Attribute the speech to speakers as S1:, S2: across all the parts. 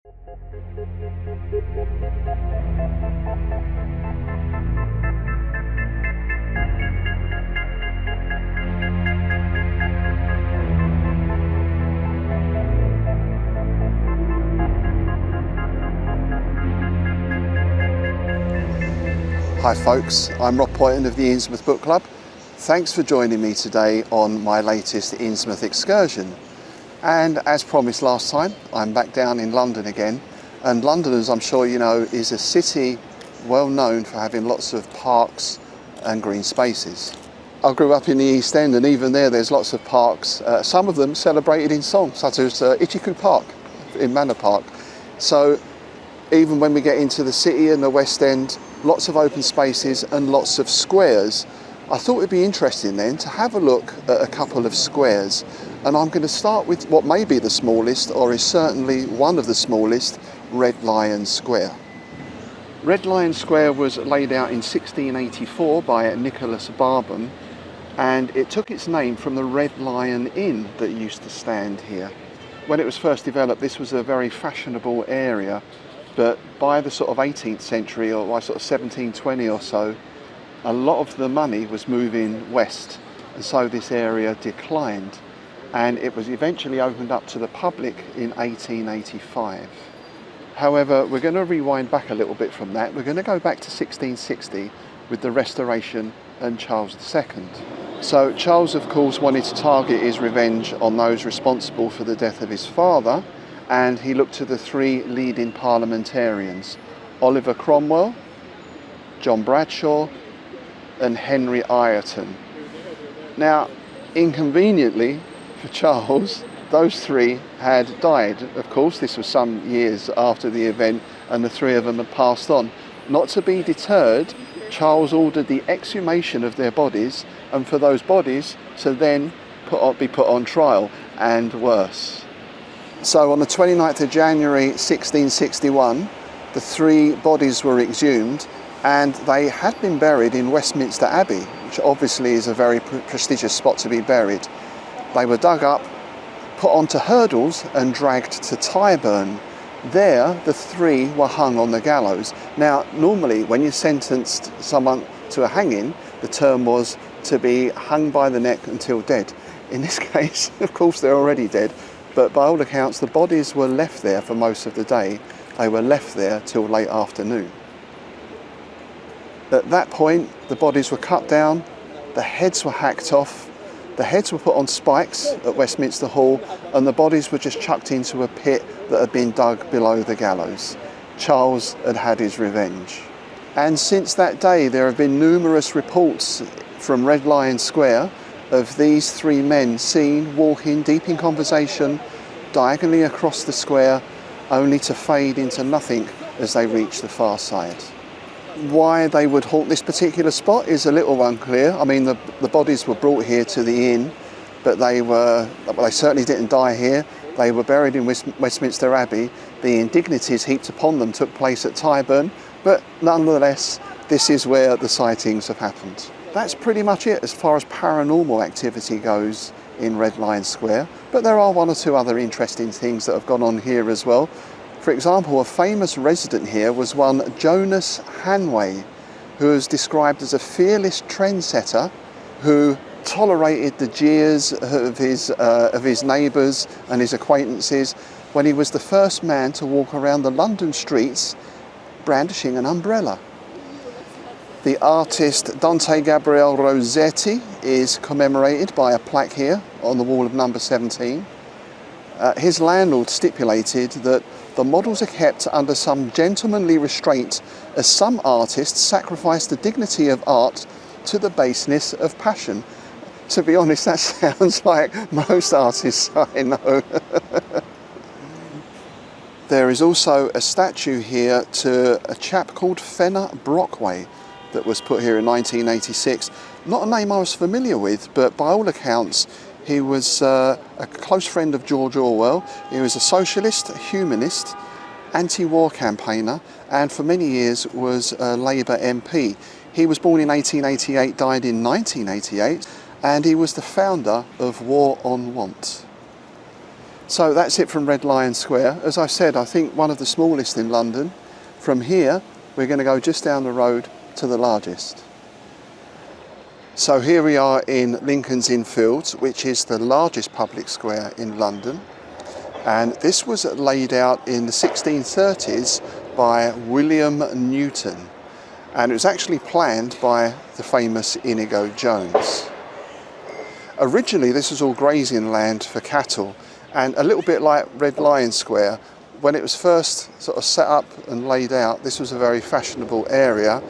S1: Hi folks, I'm Rob Poyton of the Innsmouth Book Club. Thanks for joining me today on my latest Innsmouth excursion. And as promised last time, I'm back down in London again. And London, as I'm sure you know, is a city well known for having lots of parks and green spaces. I grew up in the East End, and even there's lots of parks, some of them celebrated in song, such as Itchycoo Park in Manor Park. So even when we get into the city and the West End, lots of open spaces and lots of squares. I thought it'd be interesting then to have a look at a couple of squares, and I'm going to start with what may be the smallest, or is certainly one of the smallest, Red Lion Square. Red Lion Square was laid out in 1684 by Nicholas Barban, and it took its name from the Red Lion Inn that used to stand here. When it was first developed, this was a very fashionable area, but by the sort of 18th century, or by sort of 1720 or so, a lot of the money was moving west, and so this area declined, and it was eventually opened up to the public in 1885. However, we're going to rewind back a little bit from that. We're going to go back to 1660 with the Restoration and Charles II. So Charles, of course, wanted to target his revenge on those responsible for the death of his father, and he looked to the three leading parliamentarians, Oliver Cromwell, John Bradshaw and Henry Ireton. Now, inconveniently for Charles, those three had died. Of course, this was some years after the event, and the three of them had passed on. Not to be deterred, Charles ordered the exhumation of their bodies, and for those bodies to then be put on trial, and worse. So on the 29th of January 1661, the three bodies were exhumed, and they had been buried in Westminster Abbey, which obviously is a very prestigious spot to be buried. They were dug up, put onto hurdles and dragged to Tyburn. There, the three were hung on the gallows. Now, normally when you sentenced someone to a hanging, the term was to be hung by the neck until dead. In this case, of course, they're already dead. But by all accounts, the bodies were left there for most of the day. They were left there till late afternoon. At that point, the bodies were cut down, the heads were hacked off, the heads were put on spikes at Westminster Hall, and the bodies were just chucked into a pit that had been dug below the gallows. Charles had had his revenge. And since that day, there have been numerous reports from Red Lion Square of these three men seen walking deep in conversation diagonally across the square, only to fade into nothing as they reach the far side. Why they would haunt this particular spot is a little unclear. I mean, the bodies were brought here to the inn, but they certainly didn't die here. They were buried in Westminster Abbey. The indignities heaped upon them took place at Tyburn, but nonetheless, this is where the sightings have happened. That's pretty much it as far as paranormal activity goes in Red Lion Square, but there are one or two other interesting things that have gone on here as well. For example, a famous resident here was one Jonas Hanway, who was described as a fearless trendsetter who tolerated the jeers of his neighbours and his acquaintances when he was the first man to walk around the London streets brandishing an umbrella. The artist Dante Gabriel Rossetti is commemorated by a plaque here on the wall of number 17. His landlord stipulated that the models are kept under some gentlemanly restraint, as some artists sacrifice the dignity of art to the baseness of passion. To be honest, that sounds like most artists I know. There is also a statue here to a chap called Fenner Brockway that was put here in 1986. Not a name I was familiar with, but by all accounts, he was a close friend of George Orwell. He was a socialist, a humanist, anti-war campaigner, and for many years was a Labour MP. He was born in 1888, died in 1988, and he was the founder of War on Want. So that's it from Red Lion Square. As I said, I think one of the smallest in London. From here, we're going to go just down the road to the largest. So here we are in Lincoln's Inn Fields, which is the largest public square in London. And this was laid out in the 1630s by William Newton. And it was actually planned by the famous Inigo Jones. Originally, this was all grazing land for cattle. And a little bit like Red Lion Square, when it was first sort of set up and laid out, this was a very fashionable area.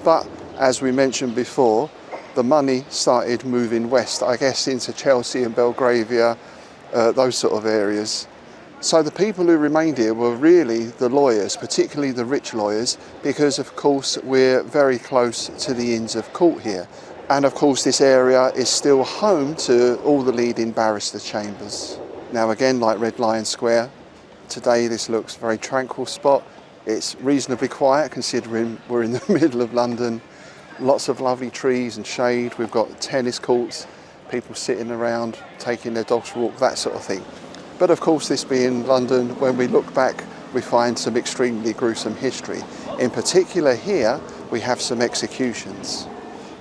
S1: But as we mentioned before, the money started moving west, I guess into Chelsea and Belgravia, those sort of areas. So the people who remained here were really the lawyers, particularly the rich lawyers, because of course we're very close to the Inns of Court here. And of course this area is still home to all the leading barrister chambers. Now again, like Red Lion Square, today this looks a very tranquil spot. It's reasonably quiet considering we're in the middle of London. Lots of lovely trees and shade. We've got tennis courts, people sitting around, taking their dogs for a walk, that sort of thing. But of course, this being London, when we look back, we find some extremely gruesome history. In particular here, we have some executions.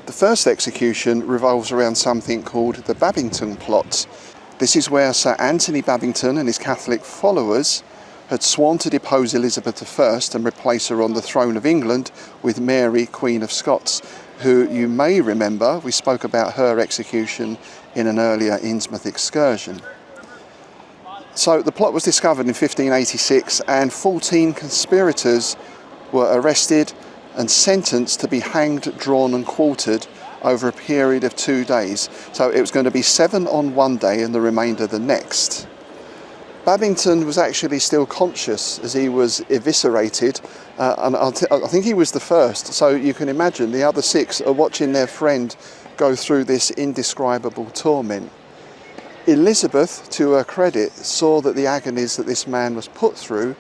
S1: The first execution revolves around something called the Babington Plot. This is where Sir Anthony Babington and his Catholic followers had sworn to depose Elizabeth I and replace her on the throne of England with Mary, Queen of Scots, who you may remember, we spoke about her execution in an earlier Innsmouth excursion. So the plot was discovered in 1586 and 14 conspirators were arrested and sentenced to be hanged, drawn and quartered over a period of 2 days. So it was going to be 7 on one day and the remainder the next. Babington was actually still conscious as he was eviscerated, and I think he was the first, so you can imagine the other 6 are watching their friend go through this indescribable torment. Elizabeth, to her credit, saw that the agonies that this man was put through,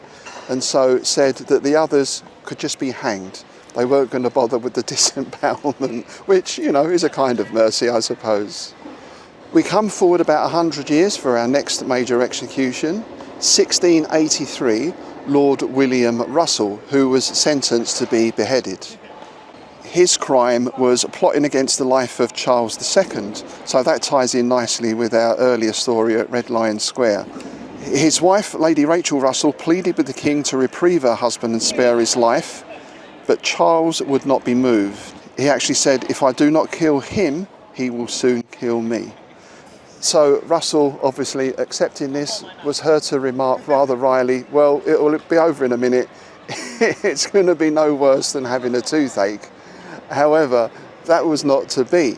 S1: and so said that the others could just be hanged. They weren't going to bother with the disembowelment, which, you know, is a kind of mercy, I suppose. We come forward about 100 years for our next major execution, 1683, Lord William Russell, who was sentenced to be beheaded. His crime was plotting against the life of Charles II, so that ties in nicely with our earlier story at Red Lion Square. His wife, Lady Rachel Russell, pleaded with the king to reprieve her husband and spare his life, but Charles would not be moved. He actually said, "If I do not kill him, he will soon kill me." So Russell, obviously accepting this, was heard to remark rather wryly, "Well, it'll be over in a minute. It's going to be no worse than having a toothache." However, that was not to be.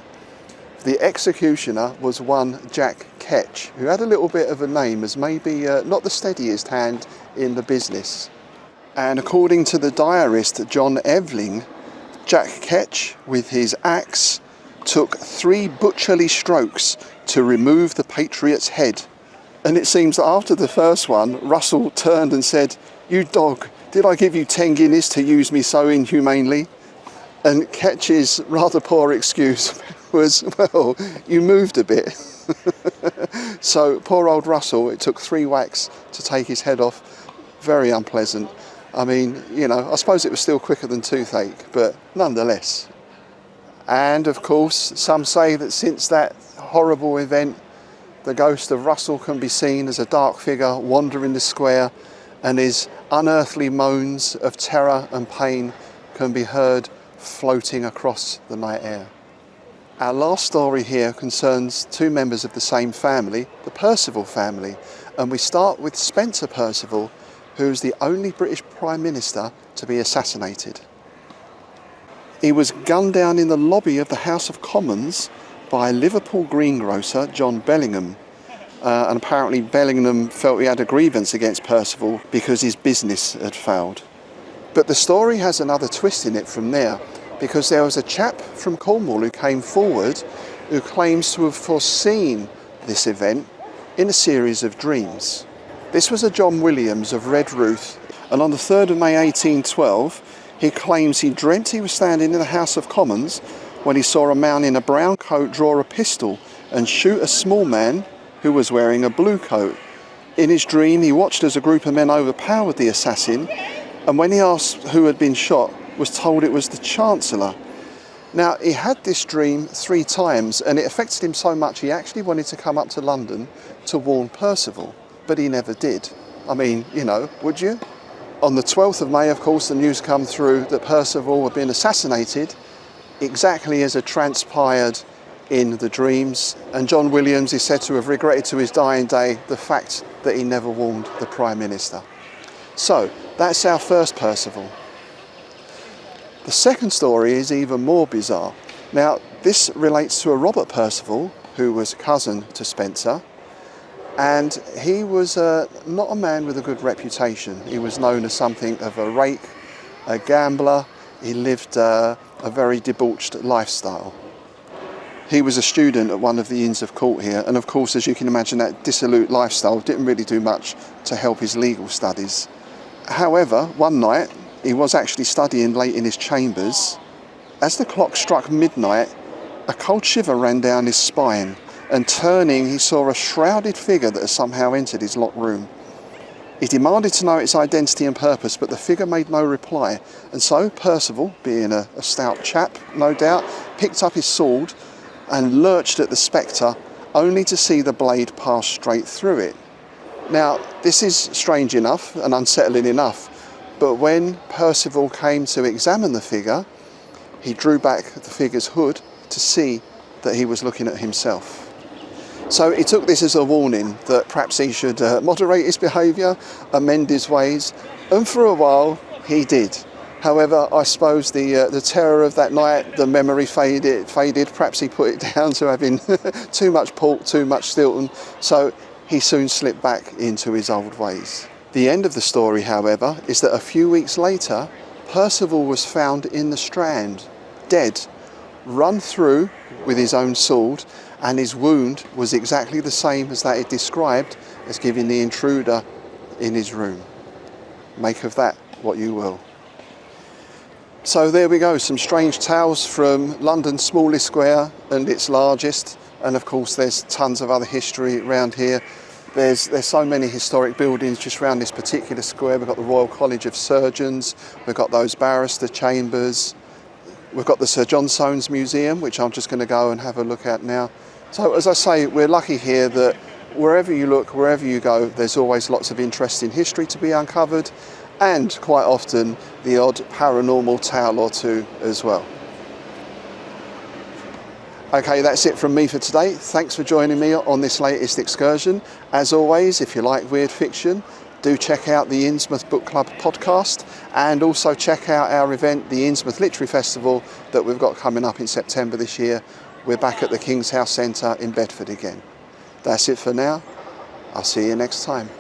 S1: The executioner was one Jack Ketch, who had a little bit of a name as maybe not the steadiest hand in the business. And according to the diarist John Eveling, Jack Ketch, with his axe, took 3 butcherly strokes to remove the patriot's head. And it seems that after the first one, Russell turned and said, "You dog, did I give you 10 guineas to use me so inhumanely?" And Ketch's rather poor excuse was, "Well, you moved a bit." So poor old Russell, it took 3 whacks to take his head off. Very unpleasant. I mean, you know, I suppose it was still quicker than toothache, but nonetheless. And of course, some say that since that horrible event, the ghost of Russell can be seen as a dark figure wandering the square, and his unearthly moans of terror and pain can be heard floating across the night air. Our last story here concerns 2 members of the same family, the Percival family, and we start with Spencer Percival, who's the only British Prime Minister to be assassinated. He was gunned down in the lobby of the House of Commons by Liverpool greengrocer John Bellingham. And apparently Bellingham felt he had a grievance against Percival because his business had failed. But the story has another twist in it from there, because there was a chap from Cornwall who came forward who claims to have foreseen this event in a series of dreams. This was a John Williams of Redruth, and on the 3rd of May 1812, he claims he dreamt he was standing in the House of Commons when he saw a man in a brown coat draw a pistol and shoot a small man who was wearing a blue coat. In his dream, he watched as a group of men overpowered the assassin, and when he asked who had been shot, was told it was the Chancellor. Now, he had this dream 3 times, and it affected him so much he actually wanted to come up to London to warn Percival, but he never did. I mean, you know, would you? On the 12th of May, of course, the news come through that Percival had been assassinated, exactly as had transpired in the dreams, and John Williams is said to have regretted to his dying day the fact that he never warned the Prime Minister. So, that's our first Percival. The second story is even more bizarre. Now, this relates to a Robert Percival, who was cousin to Spencer, and he was not a man with a good reputation. He was known as something of a rake, a gambler. He lived a very debauched lifestyle. He was a student at one of the Inns of Court here, and of course, as you can imagine, that dissolute lifestyle didn't really do much to help his legal studies. However, one night, he was actually studying late in his chambers. As the clock struck midnight, a cold shiver ran down his spine, and turning, he saw a shrouded figure that had somehow entered his locked room. He demanded to know its identity and purpose, but the figure made no reply, and so Percival, being a stout chap, no doubt, picked up his sword and lurched at the spectre, only to see the blade pass straight through it. Now, this is strange enough and unsettling enough, but when Percival came to examine the figure, he drew back the figure's hood to see that he was looking at himself. So he took this as a warning that perhaps he should moderate his behaviour, amend his ways, and for a while he did. However, I suppose the terror of that night, the memory faded. Perhaps he put it down to having too much pork, too much Stilton, so he soon slipped back into his old ways. The end of the story, however, is that a few weeks later, Percival was found in the Strand, dead, run through with his own sword, and his wound was exactly the same as that it described as giving the intruder in his room. Make of that what you will. So there we go, some strange tales from London's smallest square and its largest, and of course there's tons of other history around here. There's so many historic buildings just around this particular square. We've got the Royal College of Surgeons, we've got those barrister chambers, we've got the Sir John Soanes Museum, which I'm just going to go and have a look at now. So as I say, we're lucky here that wherever you look, wherever you go, there's always lots of interesting history to be uncovered, and quite often the odd paranormal tale or two as well. Okay, that's it from me for today. Thanks for joining me on this latest excursion. As always, if you like weird fiction, do check out the Innsmouth Book Club podcast, and also check out our event, the Innsmouth Literary Festival, that we've got coming up in September this year. We're back at the King's House Centre in Bedford again. That's it for now. I'll see you next time.